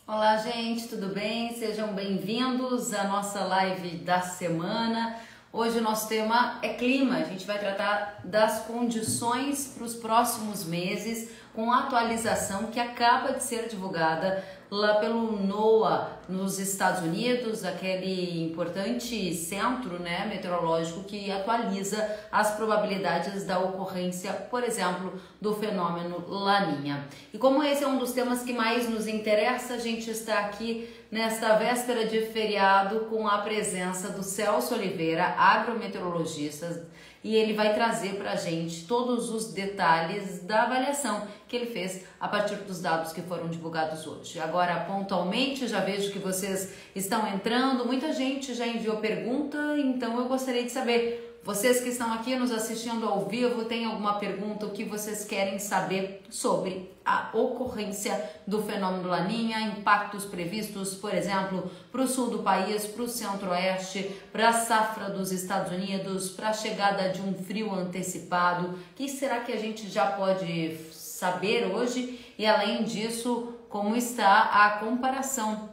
Olá, gente, tudo bem? Sejam bem-vindos à nossa live da semana. Hoje o nosso tema é clima. A gente vai tratar das condições para os próximos meses com a atualização que acaba de ser divulgada lá pelo NOAA nos Estados Unidos, aquele importante centro, meteorológico que atualiza as probabilidades da ocorrência, por exemplo, do fenômeno Laninha. E como esse é um dos temas que mais nos interessa, a gente está aqui nesta véspera de feriado com a presença do Celso Oliveira, agrometeorologista, e ele vai trazer para a gente todos os detalhes da avaliação que ele fez a partir dos dados que foram divulgados hoje. Agora, pontualmente, já vejo que vocês estão entrando, muita gente já enviou pergunta, então eu gostaria de saber, vocês que estão aqui nos assistindo ao vivo, tem alguma pergunta, o que vocês querem saber sobre a ocorrência do fenômeno Laninha, impactos previstos, por exemplo, para o sul do país, para o centro-oeste, para a safra dos Estados Unidos, para a chegada de um frio antecipado, o que será que a gente já pode saber hoje? E além disso, como está a comparação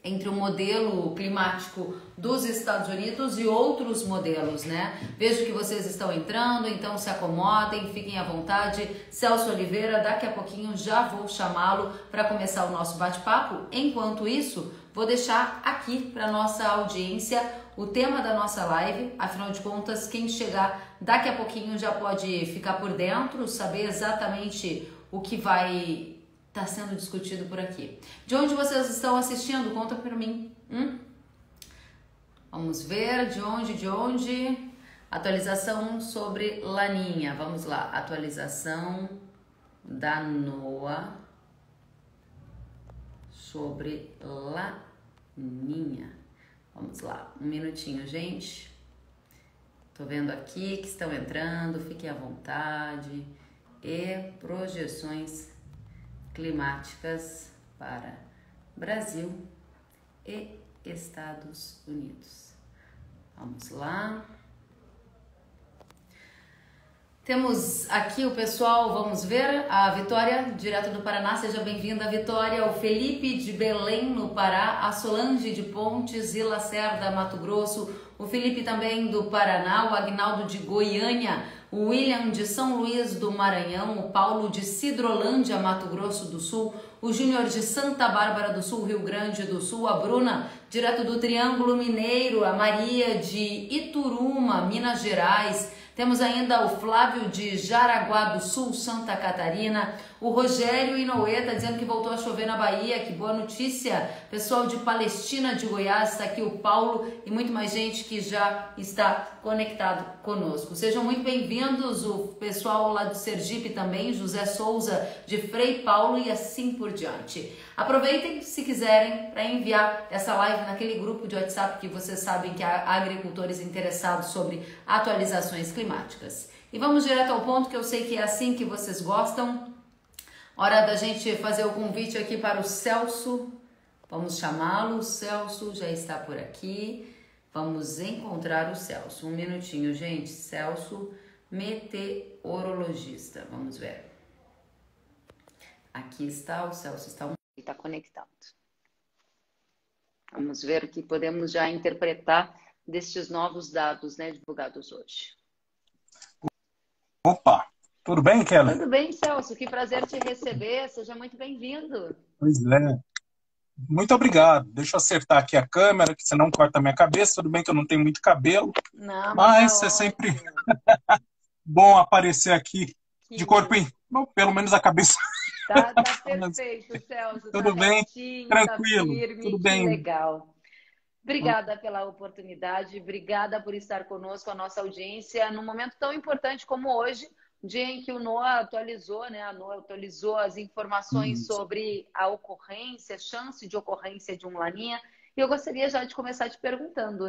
entre o modelo climático dos Estados Unidos e outros modelos, Vejo que vocês estão entrando, então se acomodem, fiquem à vontade. Celso Oliveira, daqui a pouquinho já vou chamá-lo para começar o nosso bate-papo. Enquanto isso, vou deixar aqui para nossa audiência o tema da nossa live. Afinal de contas, quem chegar daqui a pouquinho já pode ficar por dentro, saber exatamente o que vai está sendo discutido por aqui. De onde vocês estão assistindo? Conta para mim. Vamos ver de onde. Atualização sobre Laninha. Vamos lá. Atualização da NOAA sobre Laninha. Vamos lá. Um minutinho, gente. Tô vendo aqui que estão entrando. Fiquem à vontade. E projeções climáticas para Brasil e Estados Unidos. Vamos lá. Temos aqui o pessoal, vamos ver, a Vitória, direto do Paraná, seja bem-vinda, Vitória, o Felipe de Belém, no Pará, a Solange de Pontes e Lacerda, Mato Grosso, o Felipe também do Paraná, o Agnaldo de Goiânia, o William de São Luís do Maranhão, o Paulo de Sidrolândia, Mato Grosso do Sul, o Júnior de Santa Bárbara do Sul, Rio Grande do Sul, a Bruna, direto do Triângulo Mineiro, a Maria de Ituruma, Minas Gerais, temos ainda o Flávio de Jaraguá do Sul, Santa Catarina, o Rogério Inoue está dizendo que voltou a chover na Bahia, que boa notícia. Pessoal de Palestina de Goiás, está aqui o Paulo e muito mais gente que já está conectado conosco. Sejam muito bem-vindos, o pessoal lá do Sergipe também, José Souza de Frei Paulo e assim por diante. Aproveitem, se quiserem, para enviar essa live naquele grupo de WhatsApp que vocês sabem que há agricultores interessados sobre atualizações climáticas. E vamos direto ao ponto, que eu sei que é assim que vocês gostam. Hora da gente fazer o convite aqui para o Celso. Vamos chamá-lo. O Celso já está por aqui. Vamos encontrar o Celso. Um minutinho, gente. Celso, meteorologista. Vamos ver. Aqui está, o Celso está conectado. Vamos ver o que podemos já interpretar destes novos dados, divulgados hoje. Opa, tudo bem, Kelly? Tudo bem, Celso. Que prazer te receber. Seja muito bem-vindo. Pois é. Muito obrigado. Deixa eu acertar aqui a câmera, que senão corta a minha cabeça. Tudo bem que eu não tenho muito cabelo, não, mas tá é sempre bom aparecer aqui de corpo em... Bom, pelo menos a cabeça. Tá perfeito, Celso. Tudo bem? Retinho, Tranquilo. Tá firme, tudo que bem. legal. Obrigada pela oportunidade, obrigada por estar conosco, a nossa audiência, num momento tão importante como hoje, dia em que o NOAA atualizou, a NOAA atualizou as informações sobre a ocorrência, chance de ocorrência de um Laninha. E eu gostaria já de começar te perguntando,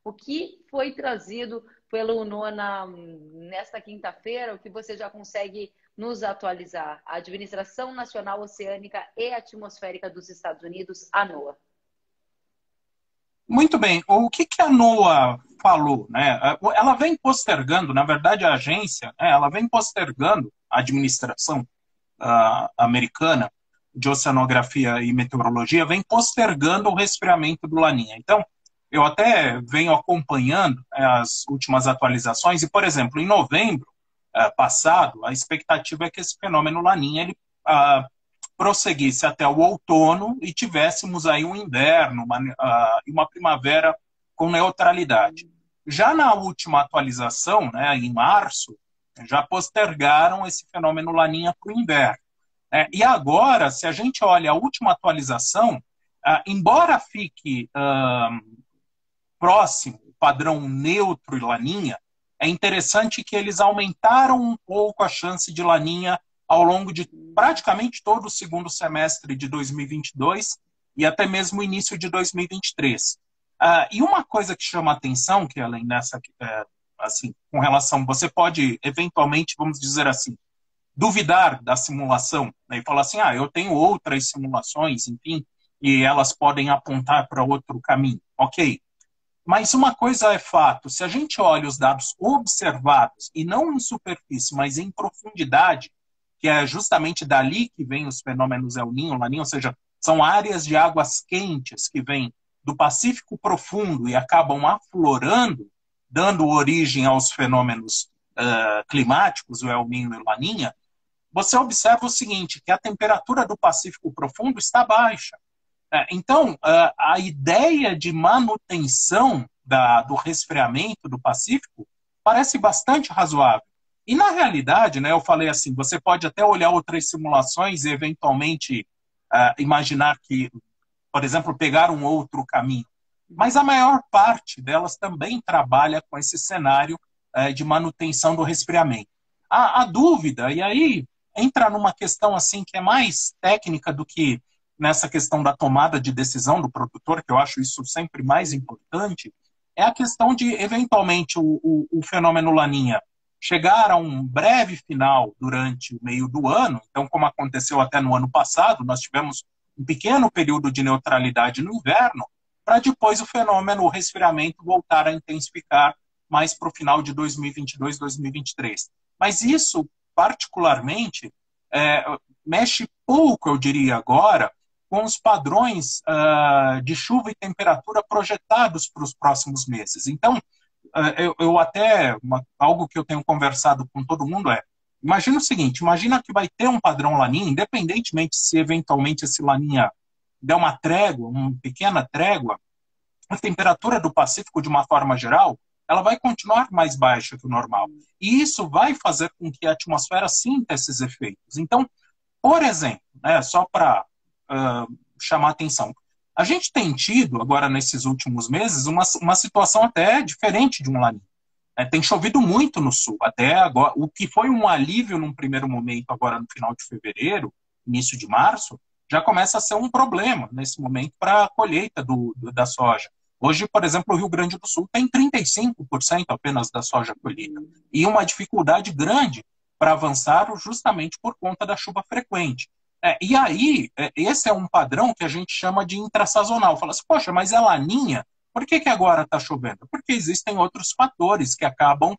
o que foi trazido pelo NOAA nesta quinta-feira, o que você já consegue nos atualizar? A Administração Nacional Oceânica e Atmosférica dos Estados Unidos, a NOAA. Muito bem. O que a NOAA falou? Ela vem postergando, na verdade a agência, ela vem postergando a administração americana de Oceanografia e Meteorologia vem postergando o resfriamento do Laninha. Então, eu até venho acompanhando as últimas atualizações e, por exemplo, em novembro passado, a expectativa é que esse fenômeno Laninha ele, prosseguisse até o outono e tivéssemos aí um inverno e uma primavera com neutralidade. Já na última atualização, né, em março, já postergaram esse fenômeno Laninha para o inverno. E agora, se a gente olha a última atualização, embora fique próximo o padrão neutro e Laninha, é interessante que eles aumentaram um pouco a chance de Laninha ao longo de praticamente todo o segundo semestre de 2022 e até mesmo o início de 2023. E uma coisa que chama a atenção, que além dessa, assim, com relação, você pode eventualmente, vamos dizer assim, duvidar da simulação, né, e falar assim, eu tenho outras simulações, enfim, e elas podem apontar para outro caminho. Ok. Mas uma coisa é fato, se a gente olha os dados observados, e não em superfície, mas em profundidade, que é justamente dali que vem os fenômenos El Niño, Laninha, ou seja, são áreas de águas quentes que vêm do Pacífico profundo e acabam aflorando, dando origem aos fenômenos climáticos, o El Niño e o Laninha, você observa o seguinte, que a temperatura do Pacífico profundo está baixa. Então, a ideia de manutenção do resfriamento do Pacífico parece bastante razoável. E, na realidade, né, eu falei assim, você pode até olhar outras simulações e, eventualmente, imaginar que, por exemplo, pegar um outro caminho. Mas a maior parte delas também trabalha com esse cenário de manutenção do resfriamento. A dúvida, e aí entra numa questão assim que é mais técnica do que nessa questão da tomada de decisão do produtor, que eu acho isso sempre mais importante, é a questão de, eventualmente, o fenômeno Laninha chegar a um breve final durante o meio do ano, então, como aconteceu até no ano passado, nós tivemos um pequeno período de neutralidade no inverno, para depois o fenômeno, o resfriamento, voltar a intensificar mais para o final de 2022, 2023. Mas isso, particularmente, mexe pouco, eu diria agora, com os padrões de chuva e temperatura projetados para os próximos meses. Então, algo que eu tenho conversado com todo mundo imagina o seguinte, imagina que vai ter um padrão Laninha, independentemente se eventualmente esse Laninha der uma trégua, uma pequena trégua, a temperatura do Pacífico, de uma forma geral, ela vai continuar mais baixa que o normal. E isso vai fazer com que a atmosfera sinta esses efeitos. Então, por exemplo, só para chamar atenção, a gente tem tido, agora nesses últimos meses, uma situação até diferente de um Laninha. Tem chovido muito no sul, até agora, o que foi um alívio num primeiro momento, agora no final de fevereiro, início de março, já começa a ser um problema nesse momento para a colheita da soja. Hoje, por exemplo, o Rio Grande do Sul tem 35% apenas da soja colhida. E uma dificuldade grande para avançar justamente por conta da chuva frequente. E aí, esse é um padrão que a gente chama de intrasazonal. Fala assim, poxa, mas é Laninha, por que agora está chovendo? Porque existem outros fatores que acabam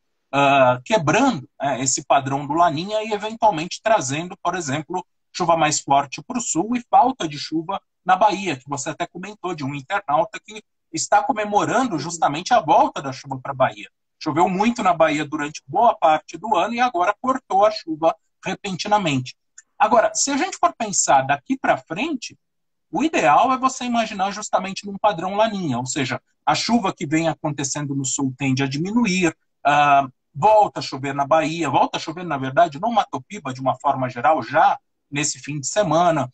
quebrando esse padrão do Laninha e eventualmente trazendo, por exemplo, chuva mais forte para o sul e falta de chuva na Bahia, que você até comentou de um internauta que está comemorando justamente a volta da chuva para a Bahia. Choveu muito na Bahia durante boa parte do ano e agora cortou a chuva repentinamente. Agora, se a gente for pensar daqui para frente, o ideal é você imaginar justamente num padrão Laninha, ou seja, a chuva que vem acontecendo no sul tende a diminuir, volta a chover na Bahia, volta a chover, na verdade, no Mato Piba, de uma forma geral, já nesse fim de semana,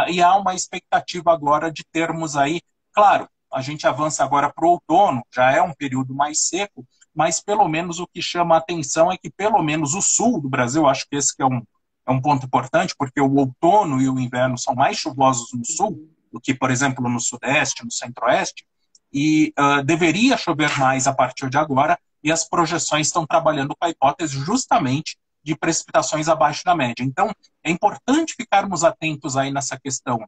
e há uma expectativa agora de termos aí, claro, a gente avança agora para o outono, já é um período mais seco, mas pelo menos o que chama a atenção é que pelo menos o sul do Brasil, acho que esse que é um ponto importante, porque o outono e o inverno são mais chuvosos no sul do que, por exemplo, no sudeste, no centro-oeste, e deveria chover mais a partir de agora, e as projeções estão trabalhando com a hipótese justamente de precipitações abaixo da média. Então, é importante ficarmos atentos aí nessa questão.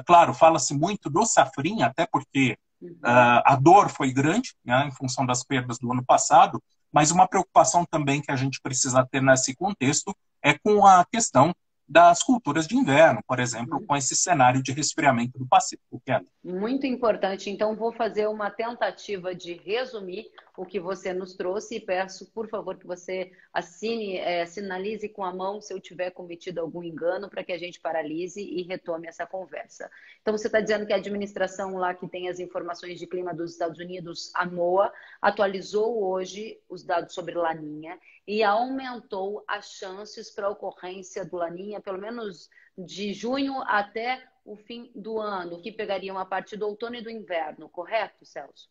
Claro, fala-se muito do safrinha, até porque a dor foi grande, né, em função das perdas do ano passado, mas uma preocupação também que a gente precisa ter nesse contexto é com a questão das culturas de inverno, por exemplo, com esse cenário de resfriamento do Pacífico. Kelly. Muito importante. Então, vou fazer uma tentativa de resumir o que você nos trouxe e peço, por favor, que você assine, sinalize com a mão se eu tiver cometido algum engano para que a gente paralise e retome essa conversa. Então, você está dizendo que a administração lá que tem as informações de clima dos Estados Unidos, a NOAA, atualizou hoje os dados sobre Laninha e aumentou as chances para a ocorrência do Laninha, pelo menos de junho até o fim do ano, que pegariam a parte do outono e do inverno, correto, Celso?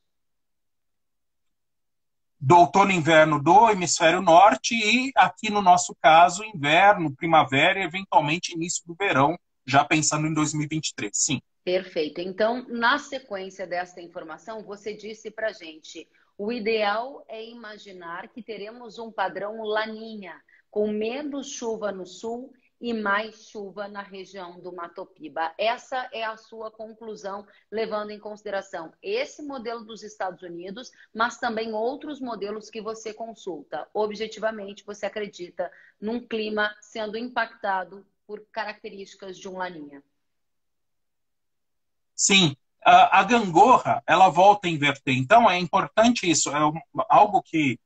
Do outono e inverno do hemisfério norte e, aqui no nosso caso, inverno, primavera e, eventualmente, início do verão, já pensando em 2023, sim. Perfeito. Então, na sequência desta informação, você disse para a gente, o ideal é imaginar que teremos um padrão Laninha, com menos chuva no sul e mais chuva na região do Mato Piba. Essa é a sua conclusão, levando em consideração esse modelo dos Estados Unidos, mas também outros modelos que você consulta. Objetivamente, você acredita num clima sendo impactado por características de um Laninha? Sim. A gangorra, ela volta a inverter. Então, é importante isso. É algo que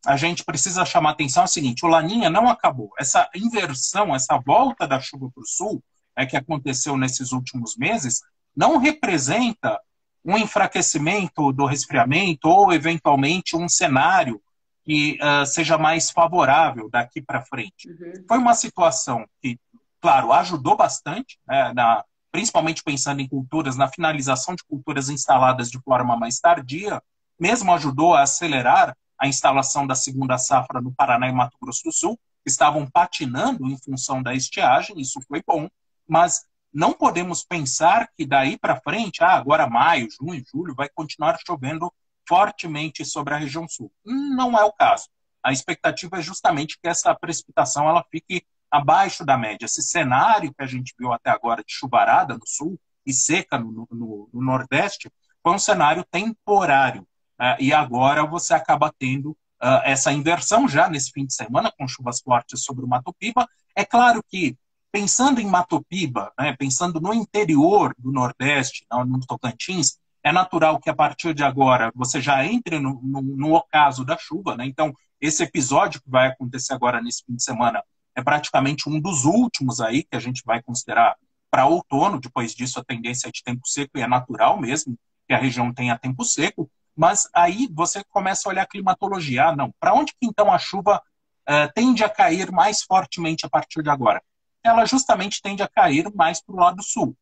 a gente precisa chamar atenção é o seguinte, o Laninha não acabou. Essa inversão, essa volta da chuva para o sul, que aconteceu nesses últimos meses, não representa um enfraquecimento do resfriamento ou, eventualmente, um cenário que seja mais favorável daqui para frente. Foi uma situação que, claro, ajudou bastante, principalmente pensando em culturas, na finalização de culturas instaladas de forma mais tardia, mesmo ajudou a acelerar a instalação da segunda safra no Paraná e Mato Grosso do Sul, que estavam patinando em função da estiagem, isso foi bom, mas não podemos pensar que daí para frente, agora maio, junho, julho, vai continuar chovendo fortemente sobre a região sul. Não é o caso. A expectativa é justamente que essa precipitação ela fique abaixo da média. Esse cenário que a gente viu até agora de chuvarada no sul e seca no nordeste foi um cenário temporário. E agora você acaba tendo essa inversão já nesse fim de semana, com chuvas fortes sobre o Mato Piba. É claro que, pensando em Mato Piba, pensando no interior do Nordeste, no Tocantins, é natural que a partir de agora você já entre no ocaso da chuva. Então, esse episódio que vai acontecer agora nesse fim de semana é praticamente um dos últimos aí que a gente vai considerar para outono. Depois disso, a tendência é de tempo seco e é natural mesmo que a região tenha tempo seco. Mas aí você começa a olhar a climatologia. Não, para onde que então a chuva tende a cair mais fortemente a partir de agora? Ela justamente tende a cair mais para o lado sul.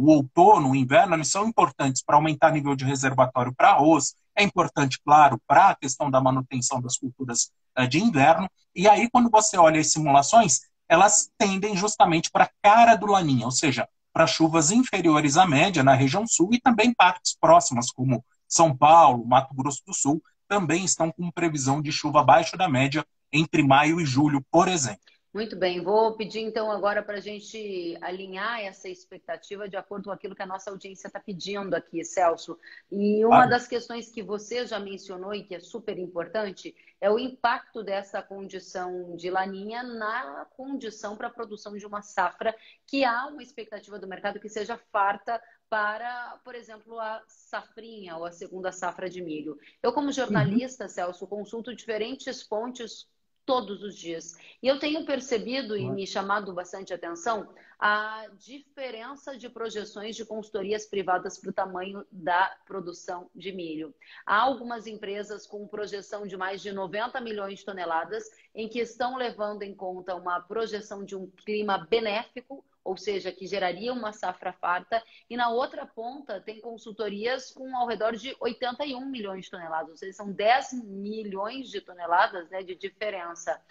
O outono, o inverno, eles são importantes para aumentar o nível de reservatório para arroz, é importante, claro, para a questão da manutenção das culturas de inverno. E aí, quando você olha as simulações, elas tendem justamente para a cara do Laninha, ou seja, para chuvas inferiores à média na região sul e também partes próximas, como São Paulo, Mato Grosso do Sul, também estão com previsão de chuva abaixo da média entre maio e julho, por exemplo. Muito bem, vou pedir então agora para a gente alinhar essa expectativa de acordo com aquilo que a nossa audiência está pedindo aqui, Celso. E uma das questões que você já mencionou e que é super importante é o impacto dessa condição de Laninha na condição para a produção de uma safra que há uma expectativa do mercado que seja farta para, por exemplo, a safrinha ou a segunda safra de milho. Eu, como jornalista, Celso, consulto diferentes fontes todos os dias. E eu tenho percebido e me chamado bastante atenção a diferença de projeções de consultorias privadas para o tamanho da produção de milho. Há algumas empresas com projeção de mais de 90 milhões de toneladas em que estão levando em conta uma projeção de um clima benéfico, ou seja, que geraria uma safra farta, e na outra ponta tem consultorias com ao redor de 81 milhões de toneladas, ou seja, são 10 milhões de toneladas, né, de diferença.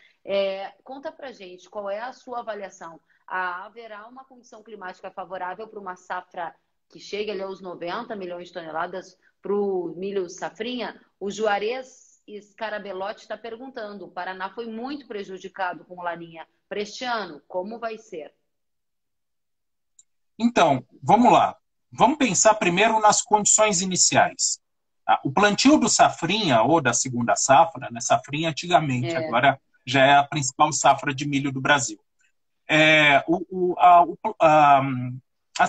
Conta pra gente, qual é a sua avaliação? Haverá uma condição climática favorável para uma safra que chegue ali aos 90 milhões de toneladas para o milho safrinha? O Juarez Scarabelotti está perguntando, o Paraná foi muito prejudicado com Laninha. Para este ano, como vai ser? Então, vamos lá. Vamos pensar primeiro nas condições iniciais. O plantio do safrinha, ou da segunda safra, né? Safrinha antigamente, agora já é a principal safra de milho do Brasil. A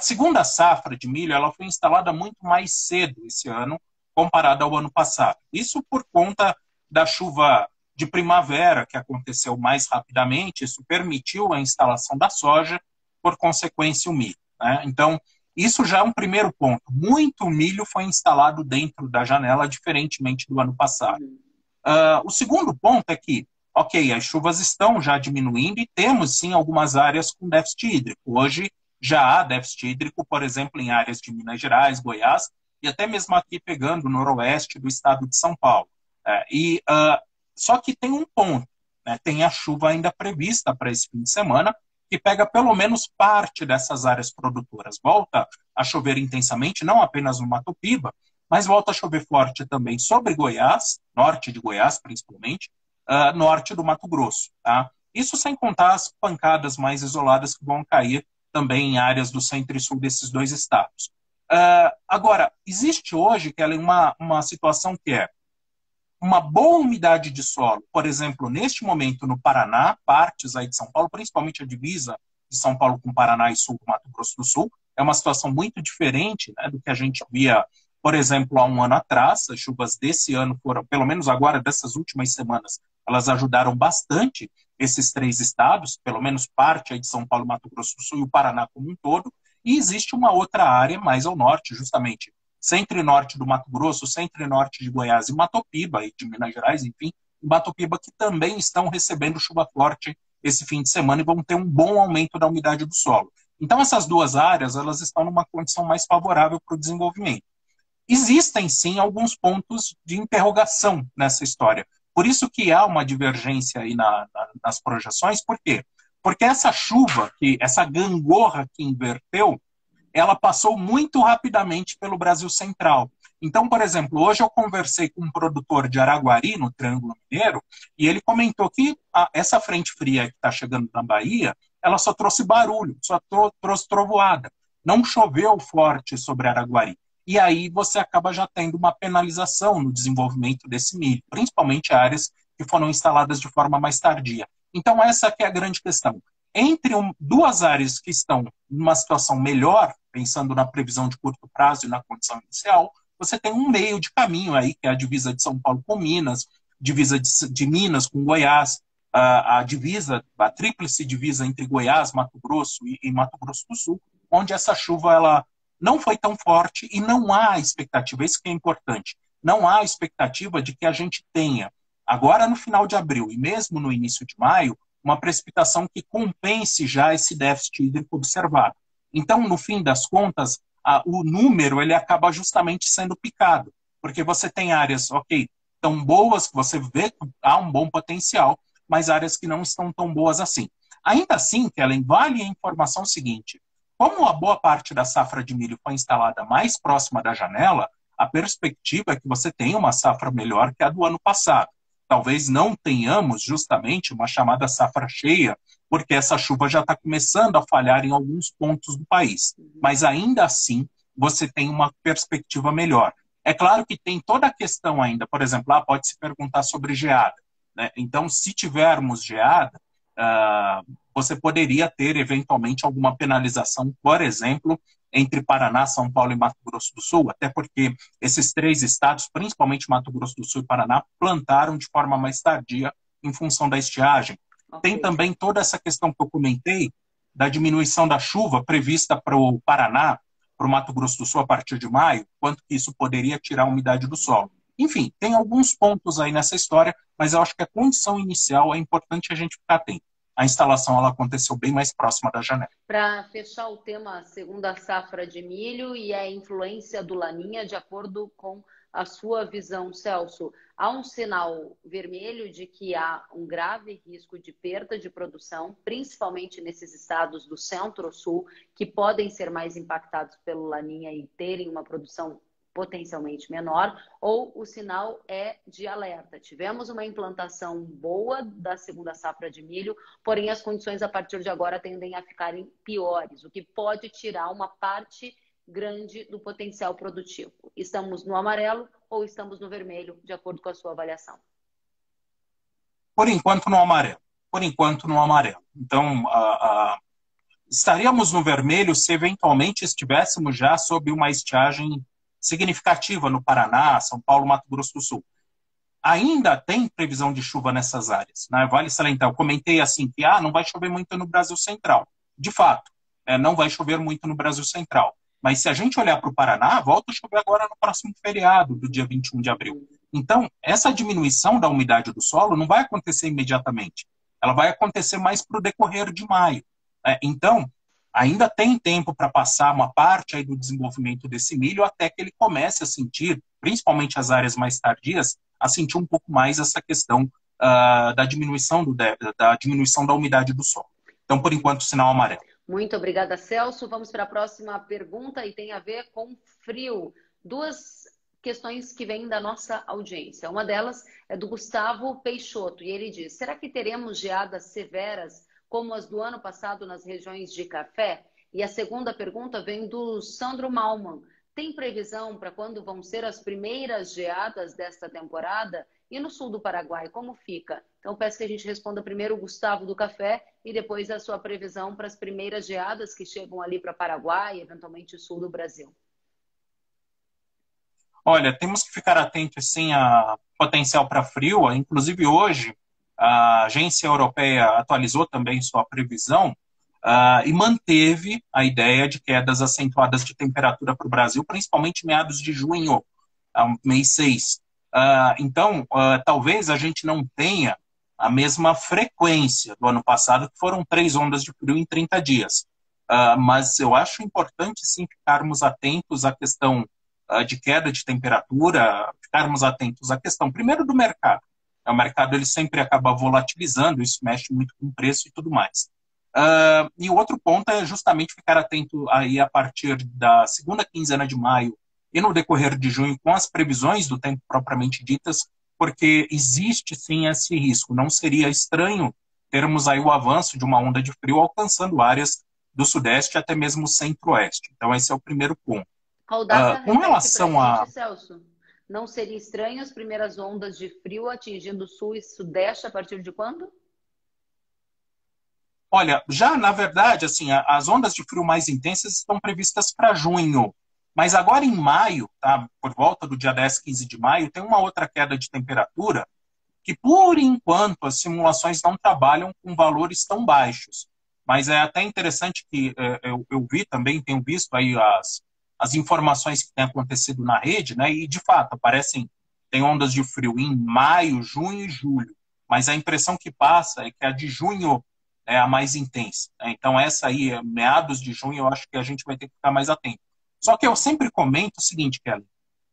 segunda safra de milho ela foi instalada muito mais cedo esse ano, comparada ao ano passado. Isso por conta da chuva de primavera, que aconteceu mais rapidamente, isso permitiu a instalação da soja, por consequência o milho, né? Então, isso já é um primeiro ponto. Muito milho foi instalado dentro da janela, diferentemente do ano passado. O segundo ponto é que, ok, as chuvas estão já diminuindo e temos sim algumas áreas com déficit hídrico. Hoje já há déficit hídrico, por exemplo, em áreas de Minas Gerais, Goiás e até mesmo aqui pegando o noroeste do estado de São Paulo. Só que tem um ponto, né? Tem a chuva ainda prevista para esse fim de semana, que pega pelo menos parte dessas áreas produtoras. Volta a chover intensamente, não apenas no Mato Piba, mas volta a chover forte também sobre Goiás, norte de Goiás principalmente, norte do Mato Grosso. Tá? Isso sem contar as pancadas mais isoladas que vão cair também em áreas do centro e sul desses dois estados. Agora, existe hoje, Kelly, uma situação que é uma boa umidade de solo, por exemplo, neste momento no Paraná, partes aí de São Paulo, principalmente a divisa de São Paulo com Paraná e sul do Mato Grosso do Sul, é uma situação muito diferente, né, do que a gente via, por exemplo, há um ano atrás. As chuvas desse ano foram, pelo menos agora, dessas últimas semanas, elas ajudaram bastante esses três estados, pelo menos parte aí de São Paulo, Mato Grosso do Sul e o Paraná como um todo, e existe uma outra área mais ao norte, justamente, centro e norte do Mato Grosso, centro e norte de Goiás e Mato Piba, e de Minas Gerais, enfim, e Mato Piba, que também estão recebendo chuva forte esse fim de semana e vão ter um bom aumento da umidade do solo. Então, essas duas áreas, elas estão numa condição mais favorável para o desenvolvimento. Existem, sim, alguns pontos de interrogação nessa história. Por isso que há uma divergência aí nas projeções. Por quê? Porque essa chuva, essa gangorra que inverteu, ela passou muito rapidamente pelo Brasil Central. Então, por exemplo, hoje eu conversei com um produtor de Araguari, no Triângulo Mineiro, e ele comentou que essa frente fria que está chegando na Bahia, ela só trouxe barulho, só trouxe trovoada. Não choveu forte sobre Araguari. E aí você acaba já tendo uma penalização no desenvolvimento desse milho, principalmente áreas que foram instaladas de forma mais tardia. Então, essa que é a grande questão. Entre duas áreas que estão numa situação melhor, pensando na previsão de curto prazo e na condição inicial, você tem um meio de caminho aí, que é a divisa de São Paulo com Minas, divisa de Minas com Goiás, a tríplice divisa entre Goiás, Mato Grosso e Mato Grosso do Sul, onde essa chuva ela não foi tão forte e não há expectativa, isso que é importante, não há expectativa de que a gente tenha, agora no final de abril e mesmo no início de maio, uma precipitação que compense já esse déficit hídrico observado. Então, no fim das contas, o número ele acaba justamente sendo picado, porque você tem áreas, ok, tão boas que você vê que há um bom potencial, mas áreas que não estão tão boas assim. Ainda assim, Kellen, vale a informação seguinte: como a boa parte da safra de milho foi instalada mais próxima da janela, a perspectiva é que você tenha uma safra melhor que a do ano passado. Talvez não tenhamos justamente uma chamada safra cheia, porque essa chuva já está começando a falhar em alguns pontos do país. Mas ainda assim, você tem uma perspectiva melhor. É claro que tem toda a questão ainda, por exemplo, pode se perguntar sobre geada, né? Então, se tivermos geada, você poderia ter eventualmente alguma penalização, por exemplo, entre Paraná, São Paulo e Mato Grosso do Sul, até porque esses três estados, principalmente Mato Grosso do Sul e Paraná, plantaram de forma mais tardia em função da estiagem. Okay. Tem também toda essa questão que eu comentei da diminuição da chuva prevista para o Paraná, para o Mato Grosso do Sul a partir de maio, quanto que isso poderia tirar a umidade do solo. Enfim, tem alguns pontos aí nessa história, mas eu acho que a condição inicial é importante a gente ficar atento. A instalação ela aconteceu bem mais próxima da janela. Para fechar o tema segunda safra de milho e a influência do Laninha, de acordo com a sua visão, Celso, há um sinal vermelho de que há um grave risco de perda de produção, principalmente nesses estados do centro-sul, que podem ser mais impactados pelo Laninha e terem uma produção potencialmente menor, ou o sinal é de alerta. Tivemos uma implantação boa da segunda safra de milho, porém as condições a partir de agora tendem a ficarem piores, o que pode tirar uma parte grande do potencial produtivo. Estamos no amarelo ou estamos no vermelho, de acordo com a sua avaliação? Por enquanto, no amarelo. por enquanto no amarelo. Então, estaríamos no vermelho se eventualmente estivéssemos já sob uma estiagem significativa no Paraná, São Paulo, Mato Grosso do Sul. Ainda tem previsão de chuva nessas áreas, né? Vale salientar, eu comentei assim que não vai chover muito no Brasil Central. De fato, não vai chover muito no Brasil Central. Mas se a gente olhar para o Paraná, volta a chover agora no próximo feriado, do dia 21 de abril. Então, essa diminuição da umidade do solo não vai acontecer imediatamente. Ela vai acontecer mais para o decorrer de maio. Então, ainda tem tempo para passar uma parte aí do desenvolvimento desse milho até que ele comece a sentir, principalmente as áreas mais tardias, a sentir um pouco mais essa questão da diminuição da umidade do solo. Então, por enquanto, sinal amarelo. Muito obrigada, Celso. Vamos para a próxima pergunta e tem a ver com frio. Duas questões que vêm da nossa audiência. Uma delas é do Gustavo Peixoto e ele diz: será que teremos geadas severas como as do ano passado nas regiões de Café? E a segunda pergunta vem do Sandro Malman. Tem previsão para quando vão ser as primeiras geadas desta temporada? E no sul do Paraguai, como fica? Então, peço que a gente responda primeiro o Gustavo do Café e depois a sua previsão para as primeiras geadas que chegam ali para Paraguai e eventualmente sul do Brasil. Olha, temos que ficar atentos, sim, a potencial para frio. Inclusive, hoje, a agência europeia atualizou também sua previsão e manteve a ideia de quedas acentuadas de temperatura para o Brasil, principalmente meados de junho, mês 6. Então, talvez a gente não tenha a mesma frequência do ano passado, que foram 3 ondas de frio em 30 dias. Mas eu acho importante, sim, ficarmos atentos à questão de queda de temperatura, ficarmos atentos à questão, primeiro, do mercado. O mercado ele sempre acaba volatilizando, isso mexe muito com o preço e tudo mais. E o outro ponto é justamente ficar atento aí a partir da segunda quinzena de maio e no decorrer de junho com as previsões do tempo propriamente ditas, porque existe sim esse risco. Não seria estranho termos aí o avanço de uma onda de frio alcançando áreas do sudeste até mesmo centro-oeste. Então esse é o primeiro ponto. Com relação a... Celso, não seria estranho as primeiras ondas de frio atingindo o sul e sudeste a partir de quando? Olha, já na verdade, assim, as ondas de frio mais intensas estão previstas para junho. Mas agora em maio, tá, por volta do dia 10, 15 de maio, tem uma outra queda de temperatura que, por enquanto, as simulações não trabalham com valores tão baixos. Mas é até interessante que eu vi também, tenho visto aí as informações que têm acontecido na rede, né? E, de fato, tem ondas de frio em maio, junho e julho. Mas a impressão que passa é que a de junho é a mais intensa, né? Então, essa aí, meados de junho, eu acho que a gente vai ter que ficar mais atento. Só que eu sempre comento o seguinte, Kelly,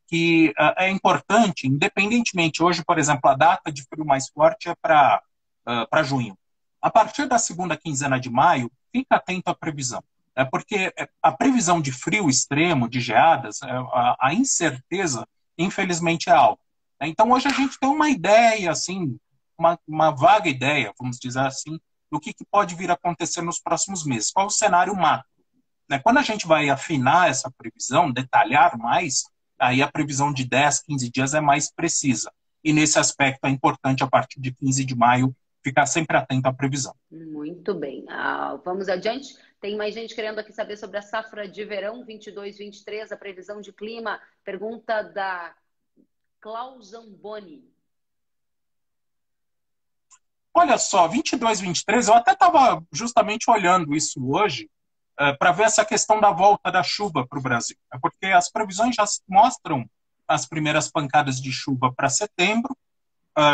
que é importante, independentemente, hoje, por exemplo, a data de frio mais forte é para junho. A partir da segunda quinzena de maio, fica atento à previsão. Porque a previsão de frio extremo, de geadas, a incerteza, infelizmente, é alta. Então, hoje a gente tem uma ideia, assim, uma vaga ideia, vamos dizer assim, do que pode vir a acontecer nos próximos meses. Qual o cenário macro? Quando a gente vai afinar essa previsão, detalhar mais, aí a previsão de 10, 15 dias é mais precisa. E nesse aspecto é importante, a partir de 15 de maio, ficar sempre atento à previsão. Muito bem. Vamos adiante. Tem mais gente querendo aqui saber sobre a safra de verão 22-23, a previsão de clima. Pergunta da Clausamboni. Olha só, 22-23, eu até estava justamente olhando isso hoje, para ver essa questão da volta da chuva para o Brasil. Porque as previsões já mostram as primeiras pancadas de chuva para setembro,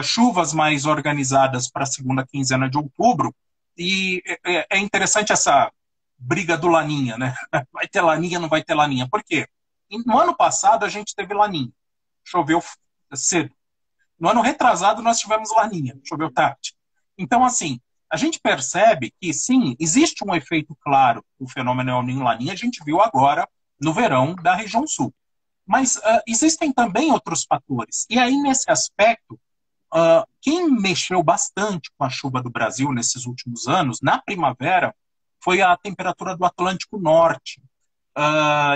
chuvas mais organizadas para a segunda quinzena de outubro, e é interessante essa briga do Laninha, né? Vai ter Laninha, não vai ter Laninha. Por quê? No ano passado a gente teve Laninha, choveu cedo. No ano retrasado nós tivemos Laninha, choveu tarde. Então, assim, a gente percebe que, sim, existe um efeito claro do fenômeno El Niño Laninha, a gente viu agora no verão da região sul. Mas existem também outros fatores. E aí, nesse aspecto, quem mexeu bastante com a chuva do Brasil nesses últimos anos, na primavera, foi a temperatura do Atlântico Norte.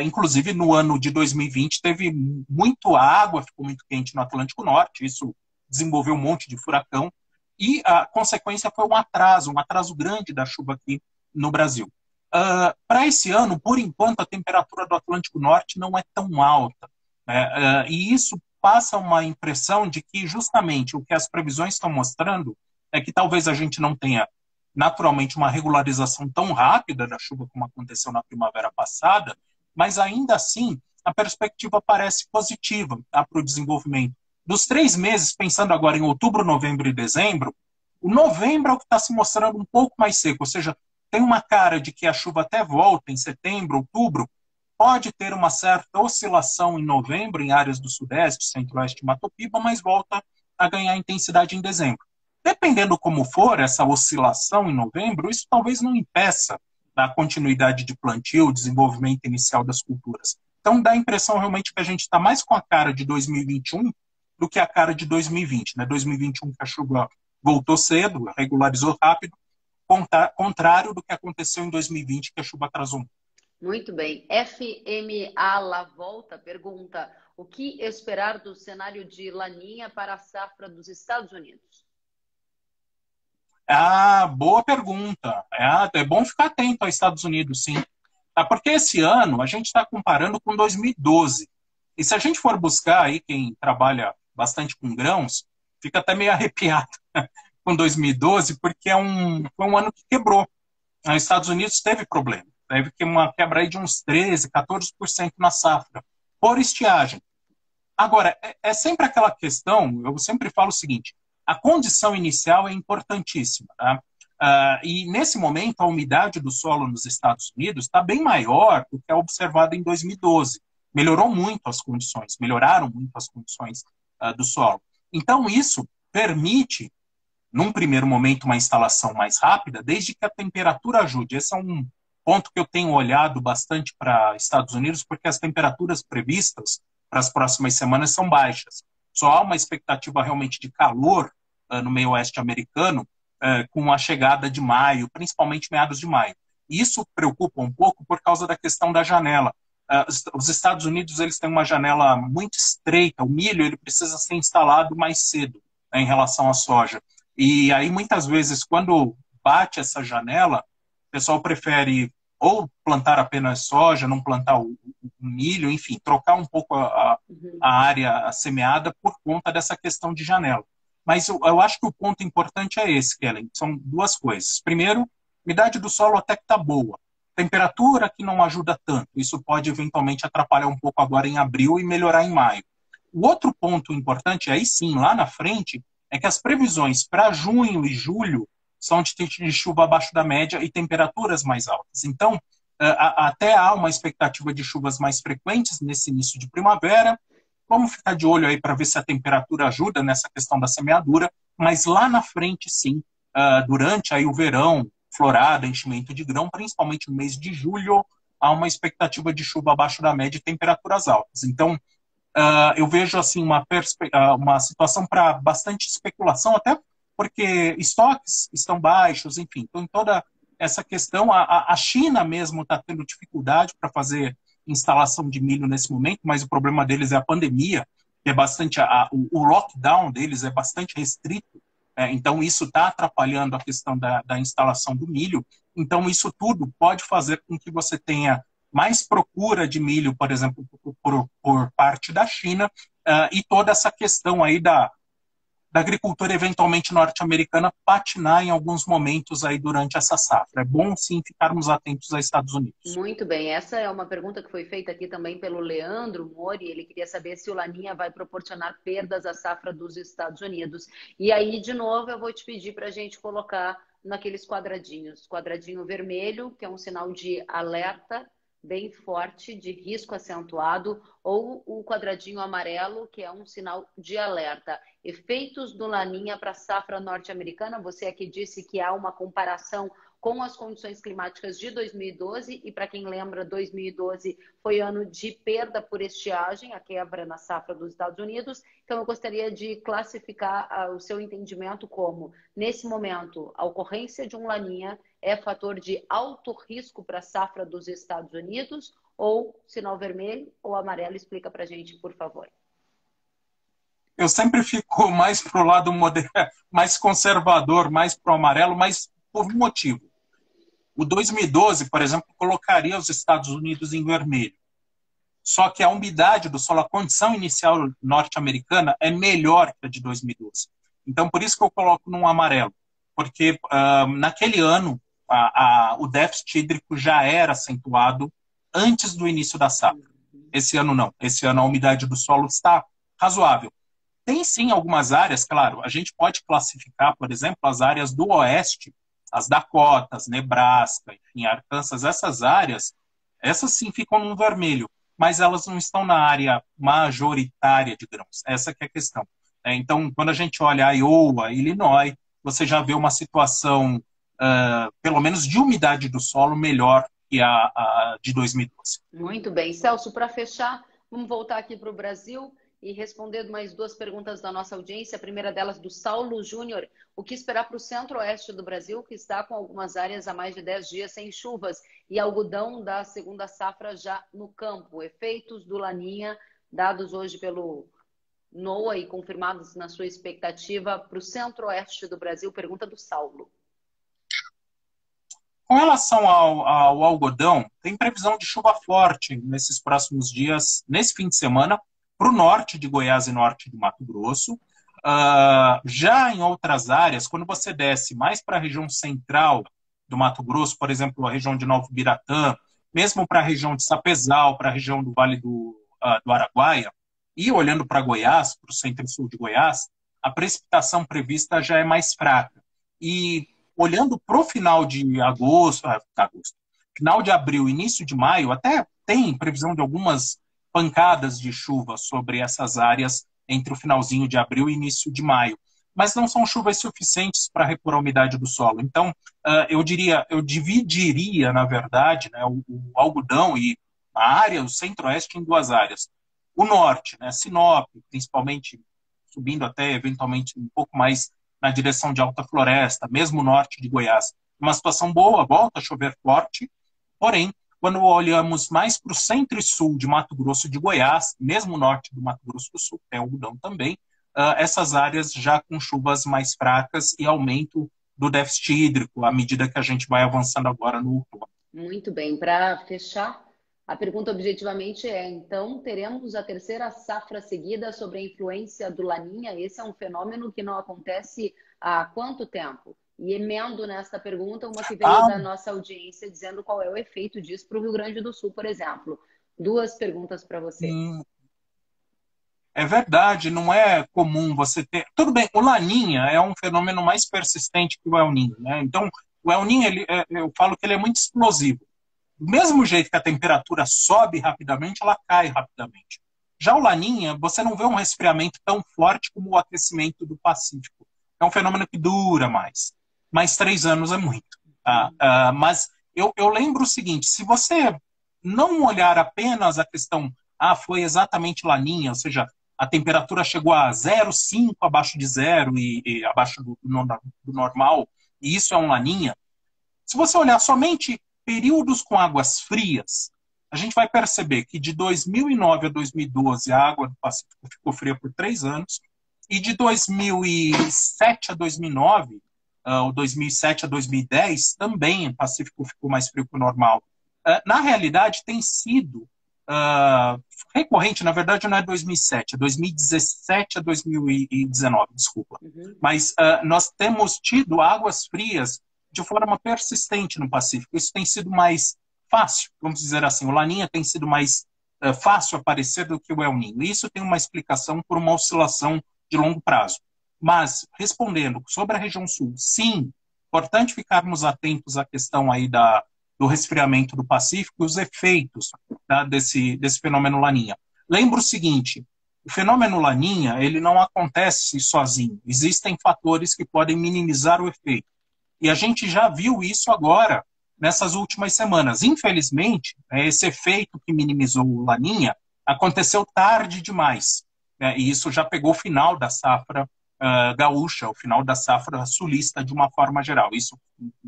Inclusive, no ano de 2020, teve muito água, ficou muito quente no Atlântico Norte, isso desenvolveu um monte de furacão. e a consequência foi um atraso grande da chuva aqui no Brasil. Para esse ano, por enquanto, a temperatura do Atlântico Norte não é tão alta, né? E isso passa uma impressão de que justamente o que as previsões estão mostrando é que talvez a gente não tenha naturalmente uma regularização tão rápida da chuva como aconteceu na primavera passada, mas ainda assim a perspectiva parece positiva, tá, para o desenvolvimento. Dos 3 meses, pensando agora em outubro, novembro e dezembro, o novembro é o que está se mostrando um pouco mais seco, ou seja, tem uma cara de que a chuva até volta em setembro, outubro, pode ter uma certa oscilação em novembro em áreas do Sudeste, Centro-Oeste e Mato Piba, mas volta a ganhar intensidade em dezembro. Dependendo como for essa oscilação em novembro, isso talvez não impeça a continuidade de plantio, o desenvolvimento inicial das culturas. Então dá a impressão realmente que a gente está mais com a cara de 2021 do que a cara de 2020. Né? 2021 que a chuva voltou cedo, regularizou rápido, contrário do que aconteceu em 2020, que a chuva atrasou. Muito bem. FMA La Volta pergunta: o que esperar do cenário de Laninha para a safra dos Estados Unidos? Boa pergunta. É bom ficar atento aos Estados Unidos, sim. Porque esse ano a gente está comparando com 2012. E se a gente for buscar aí quem trabalha bastante com grãos, fica até meio arrepiado com 2012, porque foi um ano que quebrou. Os Estados Unidos teve problema. Teve uma quebra aí de uns 13%, 14% na safra, por estiagem. Agora, é sempre aquela questão, eu sempre falo o seguinte, a condição inicial é importantíssima. Tá? E nesse momento, a umidade do solo nos Estados Unidos está bem maior do que a observada em 2012. Melhoraram muito as condições do solo. Então, isso permite, num primeiro momento, uma instalação mais rápida, desde que a temperatura ajude. Esse é um ponto que eu tenho olhado bastante para Estados Unidos, porque as temperaturas previstas para as próximas semanas são baixas. Só há uma expectativa realmente de calor no meio oeste americano com a chegada de maio, principalmente meados de maio. Isso preocupa um pouco por causa da questão da janela. Os Estados Unidos eles têm uma janela muito estreita, o milho ele precisa ser instalado mais cedo, né, em relação à soja. E aí, muitas vezes, quando bate essa janela, o pessoal prefere ou plantar apenas soja, não plantar o milho, enfim, trocar um pouco a área semeada por conta dessa questão de janela. Mas eu acho que o ponto importante é esse, Kellen. São duas coisas. Primeiro, a umidade do solo até que está boa. Temperatura que não ajuda tanto. Isso pode eventualmente atrapalhar um pouco agora em abril e melhorar em maio. O outro ponto importante, aí sim, lá na frente, é que as previsões para junho e julho são de chuva abaixo da média e temperaturas mais altas. Então, até há uma expectativa de chuvas mais frequentes nesse início de primavera. Vamos ficar de olho aí para ver se a temperatura ajuda nessa questão da semeadura, mas lá na frente, sim, durante aí o verão, florada, enchimento de grão, principalmente no mês de julho, há uma expectativa de chuva abaixo da média e temperaturas altas. Então, eu vejo assim uma situação para bastante especulação, até porque estoques estão baixos, enfim. Então, em toda essa questão, a China mesmo está tendo dificuldade para fazer instalação de milho nesse momento, mas o problema deles é a pandemia, que é bastante o lockdown deles é bastante restrito, então isso está atrapalhando a questão da instalação do milho. Então, isso tudo pode fazer com que você tenha mais procura de milho, por exemplo, por parte da China, e toda essa questão aí da agricultura eventualmente norte-americana patinar em alguns momentos aí durante essa safra. É bom, sim, ficarmos atentos aos Estados Unidos. Muito bem. Essa é uma pergunta que foi feita aqui também pelo Leandro Mori. Ele queria saber se o Laninha vai proporcionar perdas à safra dos Estados Unidos. E aí, de novo, eu vou te pedir para a gente colocar naqueles quadradinhos. Quadradinho vermelho, que é um sinal de alerta bem forte, de risco acentuado, ou o quadradinho amarelo, que é um sinal de alerta. Efeitos do Laninha para a safra norte-americana. Você aqui disse que há uma comparação com as condições climáticas de 2012, e para quem lembra, 2012 foi ano de perda por estiagem, a quebra na safra dos Estados Unidos. Então, eu gostaria de classificar o seu entendimento como, nesse momento, a ocorrência de um Laninha é fator de alto risco para a safra dos Estados Unidos, ou sinal vermelho ou amarelo? Explica para a gente, por favor. eu sempre fico mais para o lado mais conservador, mais para o amarelo, mas por um motivo. O 2012, por exemplo, colocaria os Estados Unidos em vermelho. Só que a umidade do solo, a condição inicial norte-americana é melhor que a de 2012. Então, por isso que eu coloco num amarelo. Porque naquele ano, o déficit hídrico já era acentuado antes do início da safra. Esse ano não. Esse ano a umidade do solo está razoável. Tem sim algumas áreas, claro, a gente pode classificar, por exemplo, as áreas do oeste, as Dakotas, Nebraska, enfim, Arkansas, essas sim ficam no vermelho, mas elas não estão na área majoritária de grãos. Essa que é a questão. Então, quando a gente olha Iowa, Illinois, você já vê uma situação, pelo menos de umidade do solo, melhor que a de 2012. Muito bem. Celso, para fechar, vamos voltar aqui para o Brasil e responder mais duas perguntas da nossa audiência. A primeira delas do Saulo Júnior. O que esperar para o centro-oeste do Brasil, que está com algumas áreas há mais de 10 dias sem chuvas e algodão da segunda safra já no campo? Efeitos do Laninha, dados hoje pelo NOAA e confirmados na sua expectativa para o centro-oeste do Brasil? Pergunta do Saulo. Com relação ao algodão, tem previsão de chuva forte nesses próximos dias, nesse fim de semana, para o norte de Goiás e norte do Mato Grosso. Já em outras áreas, quando você desce mais para a região central do Mato Grosso, por exemplo, a região de Novo Biratã, mesmo para a região de Sapezal, para a região do Vale do Araguaia, e olhando para Goiás, para o centro e sul de Goiás, a precipitação prevista já é mais fraca. E olhando para o final de final de abril, início de maio, até tem previsão de algumas pancadas de chuva sobre essas áreas entre o finalzinho de abril e início de maio. Mas não são chuvas suficientes para repor a umidade do solo. Então, eu dividiria, na verdade, né, o algodão e a área, o centro-oeste, em duas áreas. O norte, né, Sinop, principalmente subindo até, eventualmente, um pouco mais na direção de Alta Floresta, mesmo o norte de Goiás. Uma situação boa, volta a chover forte, porém, quando olhamos mais para o centro e sul de Mato Grosso de Goiás, mesmo o norte do Mato Grosso do Sul, tem algodão também, essas áreas já com chuvas mais fracas e aumento do déficit hídrico à medida que a gente vai avançando agora no outono. Muito bem. Para fechar, a pergunta objetivamente é, então, teremos a terceira safra seguida sobre a influência do Laninha? Esse é um fenômeno que não acontece há quanto tempo? E emendo nesta pergunta uma que veio da nossa audiência dizendo qual é o efeito disso para o Rio Grande do Sul, por exemplo. Duas perguntas para você. É verdade, não é comum você ter... Tudo bem, o Laninha é um fenômeno mais persistente que o El Niño, né? Então, o El Niño, eu falo que ele é muito explosivo. Do mesmo jeito que a temperatura sobe rapidamente, ela cai rapidamente. Já o Laninha, você não vê um resfriamento tão forte como o aquecimento do Pacífico. É um fenômeno que dura mais. Mais 3 anos é muito. Mas eu lembro o seguinte, se você não olhar apenas a questão, foi exatamente Laninha, ou seja, a temperatura chegou a 0,5 abaixo de zero e abaixo do normal, e isso é um Laninha. Se você olhar somente períodos com águas frias, a gente vai perceber que de 2009 a 2012 a água do Pacífico ficou fria por 3 anos, e de 2007 a 2009, ou 2007 a 2010, também o Pacífico ficou mais frio que o normal. Na realidade, tem sido recorrente, na verdade não é 2007, é 2017 a 2019, desculpa. Mas nós temos tido águas frias de forma persistente no Pacífico. Isso tem sido mais fácil, vamos dizer assim. O Laninha tem sido mais fácil aparecer do que o El Niño. Isso tem uma explicação por uma oscilação de longo prazo. Mas, respondendo sobre a região sul, sim, importante ficarmos atentos à questão aí do resfriamento do Pacífico e os efeitos desse fenômeno Laninha. Lembra o seguinte, o fenômeno Laninha, ele não acontece sozinho. Existem fatores que podem minimizar o efeito. E a gente já viu isso agora, nessas últimas semanas. Infelizmente, esse efeito que minimizou o Laninha aconteceu tarde demais. E isso já pegou o final da safra gaúcha, o final da safra sulista de uma forma geral. Isso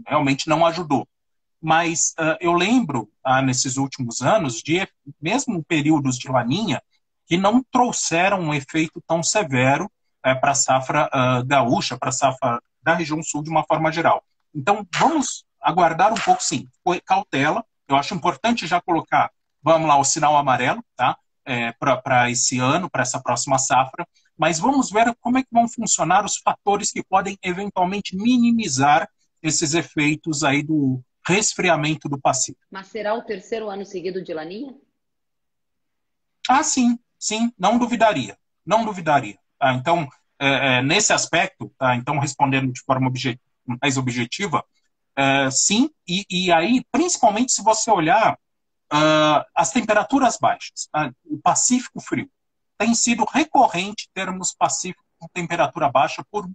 realmente não ajudou. Mas eu lembro, nesses últimos anos, de mesmo períodos de Laninha, que não trouxeram um efeito tão severo para a safra gaúcha, para a safra da região sul de uma forma geral. Então, vamos aguardar um pouco, sim, cautela. Eu acho importante já colocar, vamos lá, o sinal amarelo, tá? Para esse ano, para essa próxima safra, mas vamos ver como é que vão funcionar os fatores que podem eventualmente minimizar esses efeitos aí do resfriamento do Pacífico. Mas será o terceiro ano seguido de laninha? Ah, sim, sim, não duvidaria, não duvidaria. Tá? Então, nesse aspecto, tá? Então, respondendo de forma mais objetiva, sim, e aí, principalmente se você olhar as temperaturas baixas, o Pacífico frio, tem sido recorrente termos Pacífico com temperatura baixa por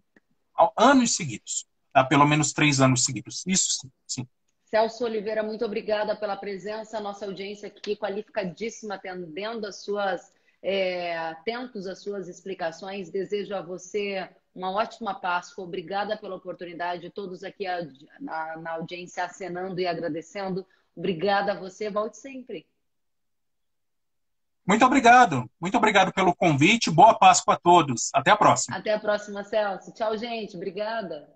anos seguidos, tá? Pelo menos 3 anos seguidos. Isso sim, sim. Celso Oliveira, muito obrigada pela presença. Nossa audiência aqui qualificadíssima, atentos às suas explicações. Desejo a você uma ótima Páscoa. Obrigada pela oportunidade. Todos aqui na audiência acenando e agradecendo. Obrigada a você. Volte sempre. Muito obrigado pelo convite. Boa Páscoa a todos. Até a próxima. Até a próxima, Celso. Tchau, gente. Obrigada.